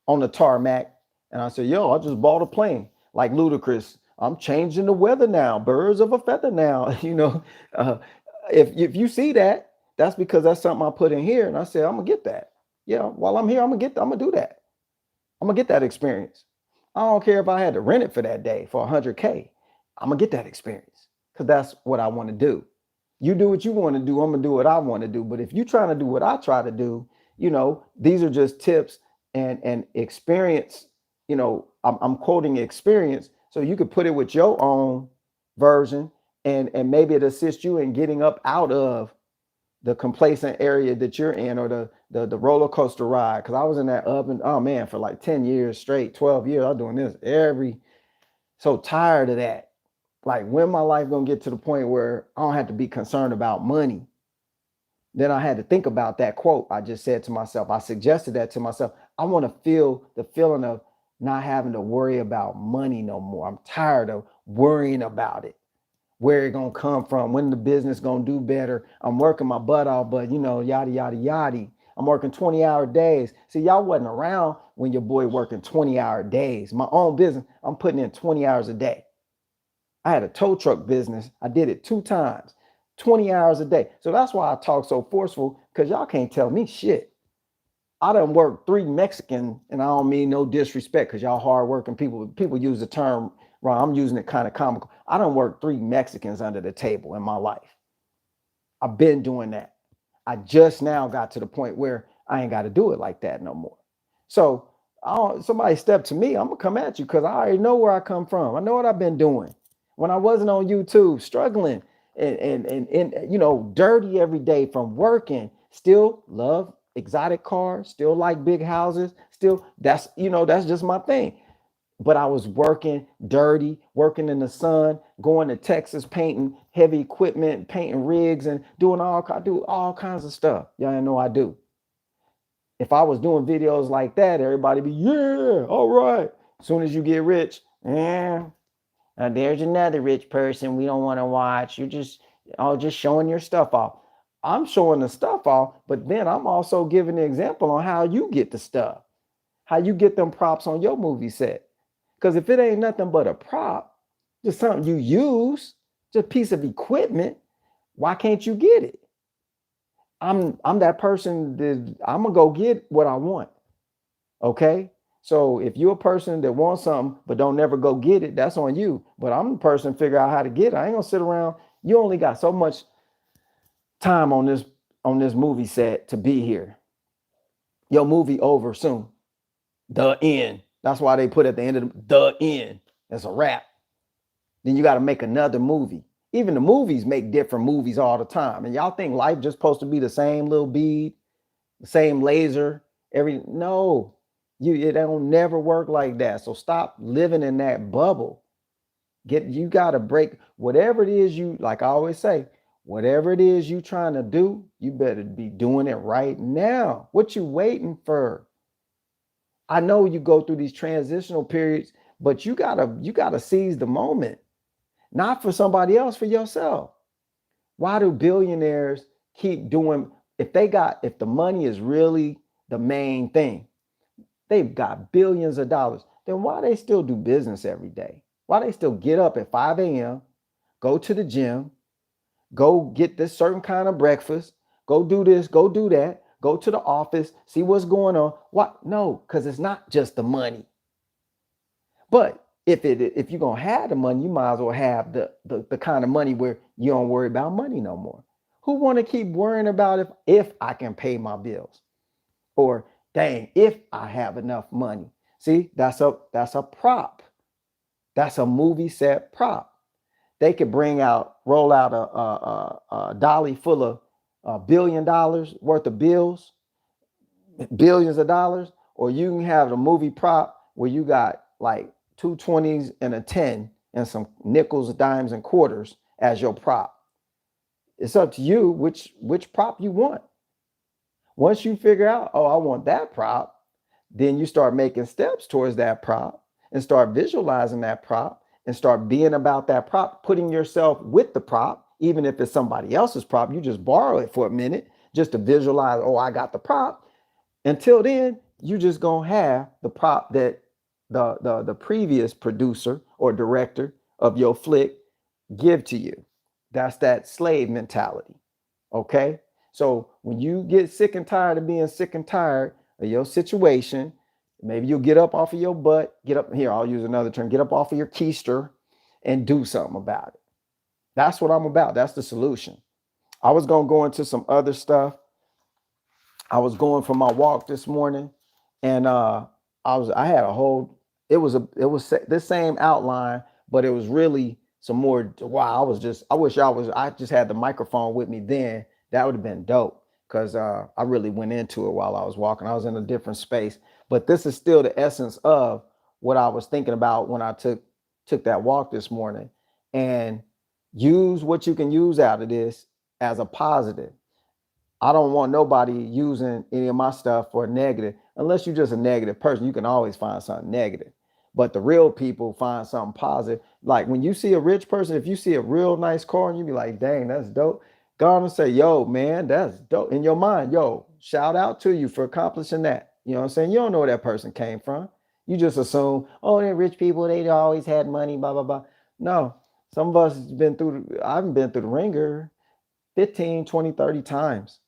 on the tarmac, and I say, yo, I just bought a plane, like Ludacris, I'm changing the weather now, birds of a feather now, you know, if you see that, that's because that's something I put in here, and I said, I'm gonna get that. Yeah, while I'm here, I'm gonna do that. I'm gonna get that experience. I don't care if I had to rent it for that day for 100K. I'm gonna get that experience because that's what I want to do. You do what you want to do. I'm gonna do what I want to do. But if you're trying to do what I try to do, you know, these are just tips and experience. You know, I'm quoting experience, so you could put it with your own version, and maybe it assists you in getting up out of the complacent area that you're in, or the roller coaster ride. Because I was in that up and oh man, for like 10 years straight, 12 years, I'm doing this so tired of that. Like, when my life gonna get to the point where I don't have to be concerned about money? Then I had to think about that quote I just said to myself. I suggested that to myself. I want to feel the feeling of not having to worry about money no more. I'm tired of worrying about it, where it gonna come from, when the business gonna do better. I'm working my butt off, but yada yada yada. I'm working 20-hour days. See, y'all wasn't around when your boy working 20-hour days. My own business, I'm putting in 20 hours a day. I had a tow truck business. I did it 2 times, 20 hours a day. So that's why I talk so forceful, because y'all can't tell me shit. I done worked 3 Mexican, and I don't mean no disrespect, because y'all hardworking people. People use the term wrong. I'm using it kind of comical. I done worked 3 Mexicans under the table in my life. I've been doing that. I just now got to the point where I ain't got to do it like that no more. So somebody step to me, I'm gonna come at you, because I already know where I come from. I know what I've been doing. When I wasn't on YouTube, struggling and dirty every day from working, still love exotic cars, still like big houses, still that's just my thing. But I was working dirty, working in the sun, going to Texas, painting heavy equipment, painting rigs, and I do all kinds of stuff. Y'all know I do. If I was doing videos like that, everybody be, yeah, all right. As soon as you get rich, there's another rich person we don't want to watch. You're just showing your stuff off. I'm showing the stuff off, but then I'm also giving the example on how you get the stuff, how you get them props on your movie set. Because if it ain't nothing but a prop, just something you use, just a piece of equipment, why can't you get it? I'm that person that I'm gonna go get what I want. Okay. So if you're a person that wants something but don't never go get it, that's on you. But I'm the person figure out how to get it. I ain't gonna sit around. You only got so much time on this movie set to be here. Your movie over soon. The end. That's why they put at the end of the end. That's a wrap. Then you got to make another movie. Even the movies make different movies all the time. And y'all think life just supposed to be the same little bead, the same laser, no. It don't never work like that. So stop living in that bubble. You got to break whatever it is like I always say, whatever it is you trying to do, you better be doing it right now. What you waiting for? I know you go through these transitional periods, but you gotta seize the moment, not for somebody else, for yourself. Why do billionaires keep doing, if the money is really the main thing, they've got billions of dollars, then why they still do business every day? Why they still get up at 5 a.m., go to the gym, go get this certain kind of breakfast, go do this, go do that, go to the office, see what's going on? What? No, because it's not just the money. But if you're gonna have the money, you might as well have the kind of money where you don't worry about money no more. Who want to keep worrying about if I can pay my bills? Or dang, if I have enough money. See, that's a prop. That's a movie set prop. They could roll out a dolly full of $1 billion worth of bills, billions of dollars, or you can have the movie prop where you got like 2 20s and a 10 and some nickels, dimes, and quarters as your prop. It's up to you which prop you want. Once you figure out, oh, I want that prop, then you start making steps towards that prop and start visualizing that prop and start being about that prop, putting yourself with the prop, even if it's somebody else's prop. You just borrow it for a minute just to visualize, oh, I got the prop. Until then, you just gonna have the prop that the previous producer or director of your flick give to you. That's that slave mentality. Okay. So when you get sick and tired of being sick and tired of your situation, maybe you'll get up off of your butt, get up here. I'll use another term, get up off of your keister and do something about it. That's what I'm about. That's the solution. I was going to go into some other stuff. I was going for my walk this morning and I had a whole, it was the same outline, but it was really some more. Wow. I just had the microphone with me then. That would have been dope because I really went into it while I was walking. I was in a different space, but this is still the essence of what I was thinking about when I took that walk this morning. And use what you can use out of this as a positive. I don't want nobody using any of my stuff for a negative. Unless you're just a negative person, you can always find something negative. But the real people find something positive. Like when you see a rich person, if you see a real nice car and you be like, dang, that's dope. Go on and say, yo, man, that's dope. In your mind, yo, shout out to you for accomplishing that. You know what I'm saying? You don't know where that person came from. You just assume, oh, they're rich people, they always had money, blah, blah, blah. No, some of us been through, I haven't been through the ringer 15, 20, 30 times.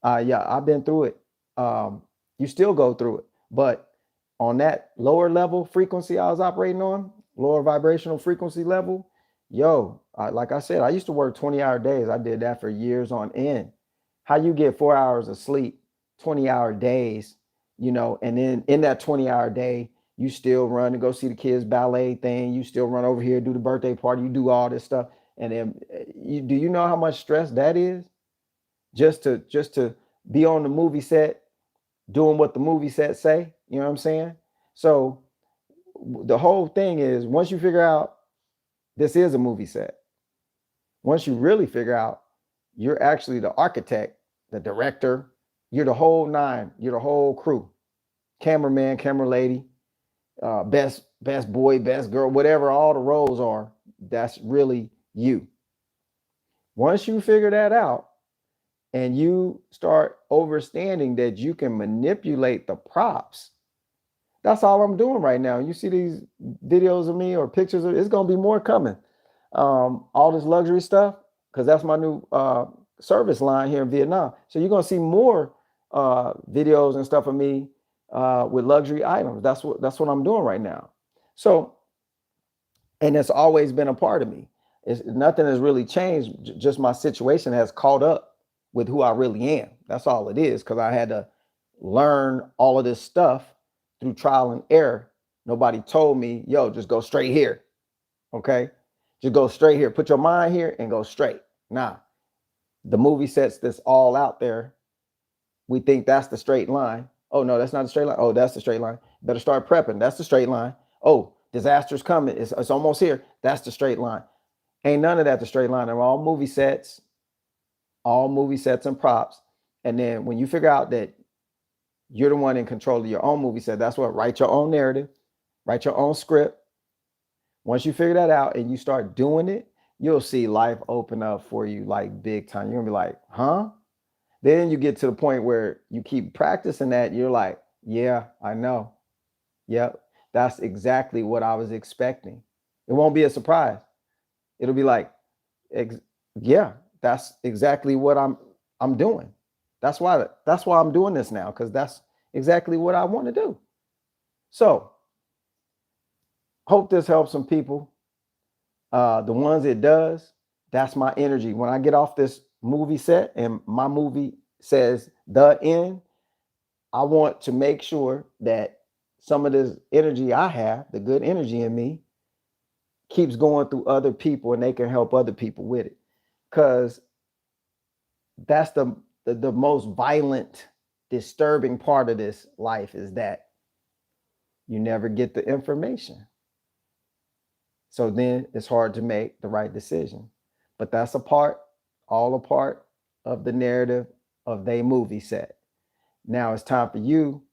Yeah, I've been through it. You still go through it, but on that lower level frequency I was operating on, lower vibrational frequency level, yo, like I said, I used to work 20-hour days. I did that for years on end. How you get 4 hours of sleep, 20-hour days, and then in that 20-hour day, you still run to go see the kids' ballet thing. You still run over here, do the birthday party, you do all this stuff. And then do you know how much stress that is? Just to be on the movie set doing what the movie set say, you know what I'm saying? So the whole thing is, once you figure out this is a movie set, once you really figure out you're actually the architect, the director, you're the whole nine, you're the whole crew, cameraman, camera lady, best boy, best girl, whatever all the roles are, that's really you. Once you figure that out, and you start understanding that you can manipulate the props. That's all I'm doing right now. You see these videos of me or pictures of, it's going to be more coming. All this luxury stuff, because that's my new service line here in Vietnam. So you're going to see more videos and stuff of me with luxury items. That's what I'm doing right now. So, and it's always been a part of me. Nothing has really changed. Just my situation has caught up with who I really am. That's all it is, because I had to learn all of this stuff through trial and error. Nobody told me, yo, just go straight here. Okay? Just go straight here. Put your mind here and go straight. Nah, the movie sets this all out there. We think that's the straight line. Oh, no, that's not the straight line. Oh, that's the straight line. Better start prepping. That's the straight line. Oh, disaster's coming. It's almost here. That's the straight line. Ain't none of that the straight line. They're all movie sets and props. And then when you figure out that you're the one in control of your own movie set, that's what, write your own narrative, write your own script. Once you figure that out and you start doing it, you'll see life open up for you like big time. You're gonna be like, huh? Then you get to the point where you keep practicing that. You're like, yeah, I know. Yep, that's exactly what I was expecting. It won't be a surprise. It'll be like, yeah, that's exactly what I'm doing. That's why I'm doing this now, because that's exactly what I want to do. So hope this helps some people. The ones it does, that's my energy. When I get off this movie set and my movie says the end, I want to make sure that some of this energy I have, the good energy in me, keeps going through other people and they can help other people with it. Because that's the most violent, disturbing part of this life, is that you never get the information. So then it's hard to make the right decision. But that's all a part of the narrative of their movie set. Now it's time for you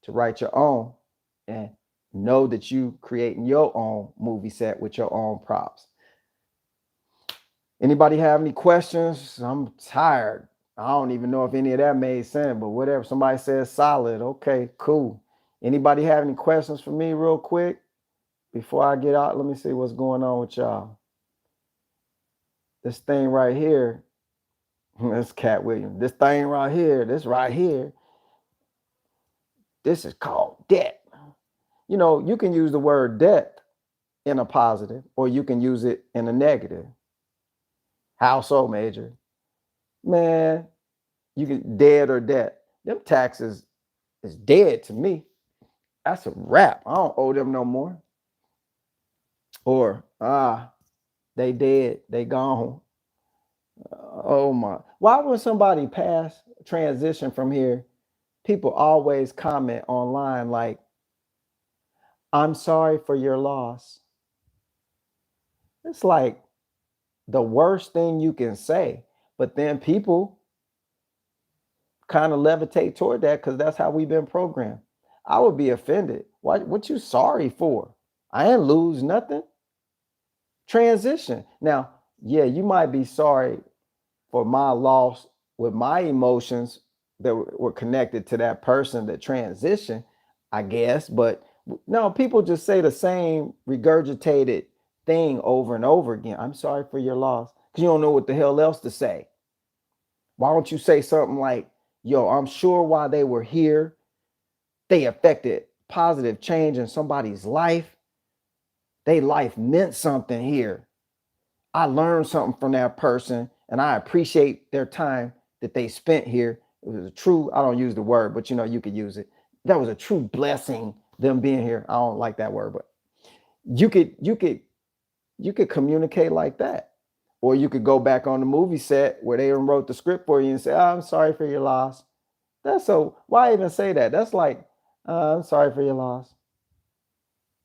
to write your own and know that you creating your own movie set with your own props. Anybody have any questions? I'm tired. I don't even know if any of that made sense, but whatever. Somebody says solid. Okay, cool. Anybody have any questions for me real quick before I get out? Let me see what's going on with y'all. This thing right here, that's Cat Williams. This thing right here, this is called debt. You can use the word debt in a positive, or you can use it in a negative. How so, Major? Man, you can dead or debt. Them taxes is dead to me. That's a wrap. I don't owe them no more. Or they dead, they gone. Oh my. Why when somebody transition from here, people always comment online like, I'm sorry for your loss. It's like the worst thing you can say. But then people kind of levitate toward that because that's how we've been programmed. I would be offended. What you sorry for? I ain't lose nothing. Transition. Now, yeah, you might be sorry for my loss with my emotions that were connected to that person that transition, I guess. But no, people just say the same regurgitated thing over and over again. I'm sorry for your loss because you don't know what the hell else to say. Why don't you say something like, yo, I'm sure while they were here, they affected positive change in somebody's life. Their life meant something here. I learned something from that person and I appreciate their time that they spent here. It was a true, I don't use the word, but you could use it. That was a true blessing, them being here. I don't like that word, but you could communicate like that. Or you could go back on the movie set where they wrote the script for you and say, oh, I'm sorry for your loss. That's so, why even say that? That's like, I'm sorry for your loss.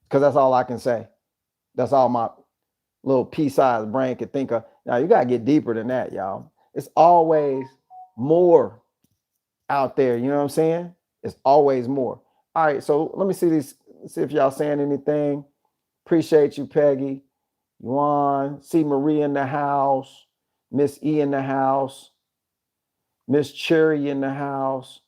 Because that's all I can say. That's all my little pea-sized brain could think of. Now, you got to get deeper than that, y'all. It's always more out there. You know what I'm saying? It's always more. All right, so let me see if y'all saying anything. Appreciate you, Peggy. Yuan, see Marie in the house. Miss E in the house. Miss Cherry in the house.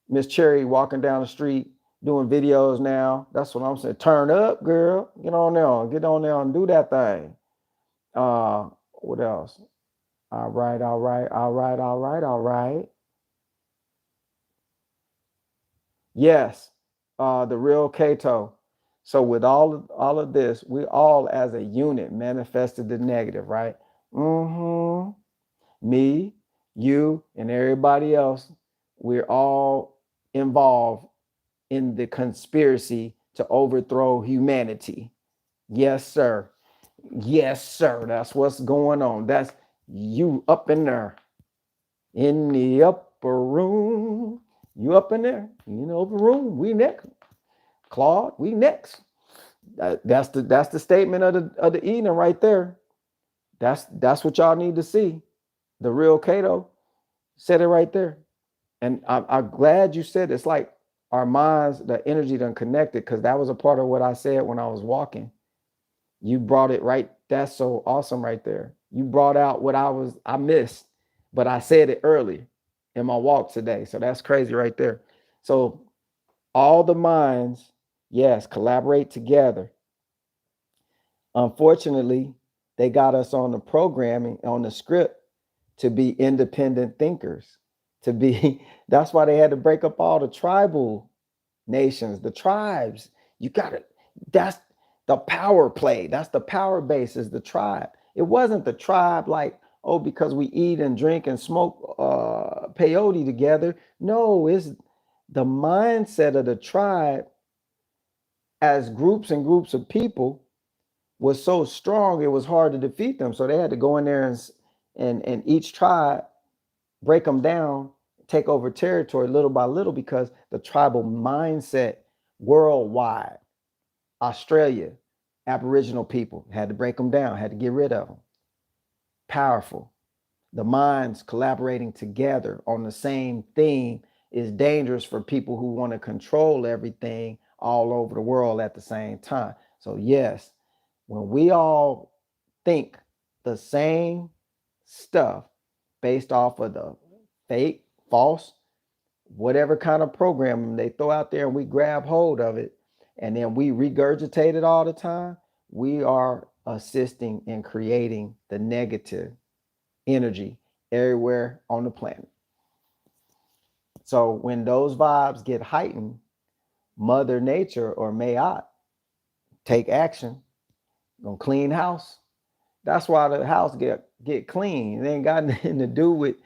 Miss Cherry walking down the street doing videos now. That's what I'm saying. Turn up, girl. Get on there. Get on there and do that thing. What else? All right, all right, all right, all right, all right. Yes, the real Cato. So with all of this, we all as a unit manifested the negative, right? Mm-hmm. Me, you, and everybody else, we're all involved in the conspiracy to overthrow humanity. Yes, sir. Yes, sir. That's what's going on. That's you up in there in the upper room. You up in there in the upper room. We next. Claude, we next. That's the statement of the evening right there. That's what y'all need to see. The real Cato said it right there. And I'm glad you said it. It's like our minds, the energy done connected, because that was a part of what I said when I was walking. You brought it right. That's so awesome right there. You brought out what I missed, but I said it early in my walk today. So that's crazy right there. So all the minds, yes, collaborate together. Unfortunately, they got us on the programming, on the script to be independent thinkers, to be, that's why they had to break up all the tribal nations, the tribes. You got it. That's the power play. That's the power base is the tribe. It wasn't the tribe like, oh, because we eat and drink and smoke peyote together. No, it's the mindset of the tribe as groups and groups of people was so strong, it was hard to defeat them. So they had to go in there and each tribe break them down, take over territory little by little, because the tribal mindset worldwide, Australia, Aboriginal people had to break them down, had to get rid of them. Powerful. The minds collaborating together on the same theme is dangerous for people who want to control everything all over the world at the same time. So yes, when we all think the same stuff based off of the fake, false, whatever kind of program they throw out there, and we grab hold of it and then we regurgitate it all the time, we are assisting in creating the negative energy everywhere on the planet. So when those vibes get heightened, Mother Nature or Mayat take action, gonna clean house. That's why the house get clean. It ain't got nothing to do with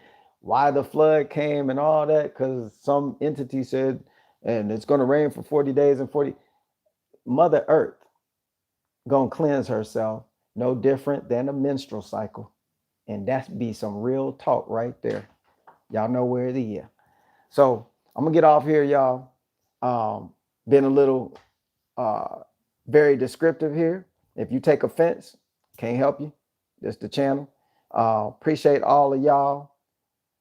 why the flood came and all that, because some entity said, and it's going to rain for 40 days and 40. Mother Earth going to cleanse herself, no different than a menstrual cycle. And that's be some real talk right there. Y'all know where it is. So I'm going to get off here, y'all. Been a little very descriptive here. If you take offense, can't help you. That's the channel. Appreciate all of y'all.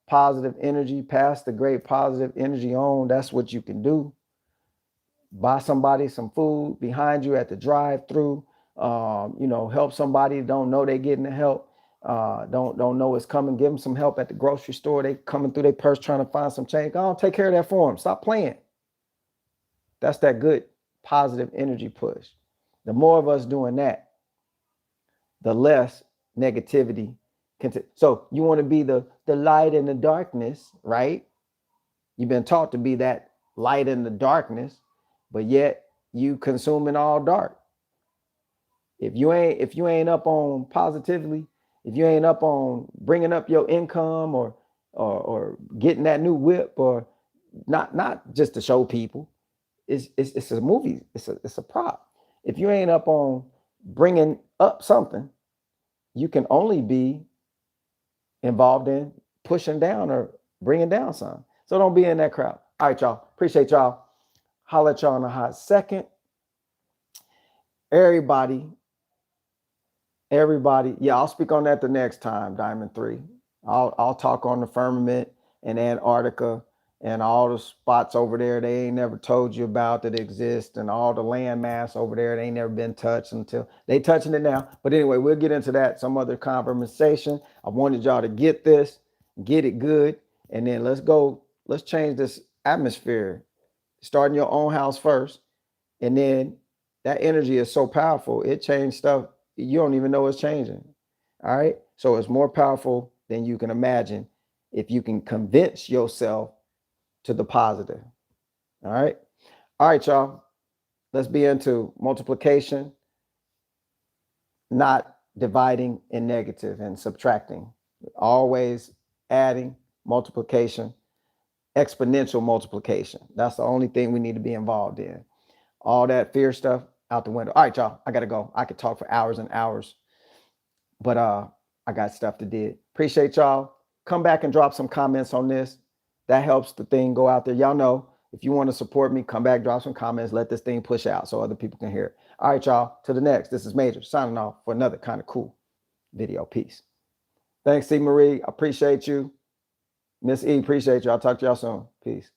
positive energy, pass the great positive energy on. That's what you can do. Buy somebody some food behind you at the drive-through. Help somebody don't know they getting the help. Don't know it's coming. Give them some help at the grocery store. They coming through their purse trying to find some change. Go on, take care of that for them. Stop playing. That's that good positive energy push. The more of us doing that, the less negativity can. So you want to be the light in the darkness, right? You've been taught to be that light in the darkness, but yet you consuming all dark. If you ain't up on positively, if you ain't up on bringing up your income or getting that new whip, or not just to show people, it's a movie, it's a prop. If you ain't up on bringing up something, you can only be involved in pushing down or bringing down something. So don't be in that crowd. All right, y'all. Appreciate y'all. Holler at y'all in a hot second. Everybody. Yeah, I'll speak on that the next time, Diamond 3. I'll talk on the firmament and Antarctica and all the spots over there they ain't never told you about that exist, and all the land mass over there that ain't never been touched until they touching it now. But anyway, we'll get into that some other conversation. I wanted y'all to get this, get it good, and then let's change this atmosphere. Start in your own house first, and then that energy is so powerful, it changed stuff you don't even know it's changing. All right. So it's more powerful than you can imagine if you can convince yourself to the positive. All right. All right, y'all. Let's be into multiplication, not dividing in negative and subtracting. Always adding, multiplication, exponential multiplication. That's the only thing we need to be involved in. All that fear stuff out the window. All right, y'all. I got to go. I could talk for hours and hours, but I got stuff to do. Appreciate y'all. Come back and drop some comments on this. That helps the thing go out there. Y'all know, if you want to support me, come back, drop some comments, let this thing push out so other people can hear it. All right, y'all. To the next. This is Major signing off for another kind of cool video. Peace. Thanks, C. Marie. I appreciate you. Miss E, appreciate you. I'll talk to y'all soon. Peace.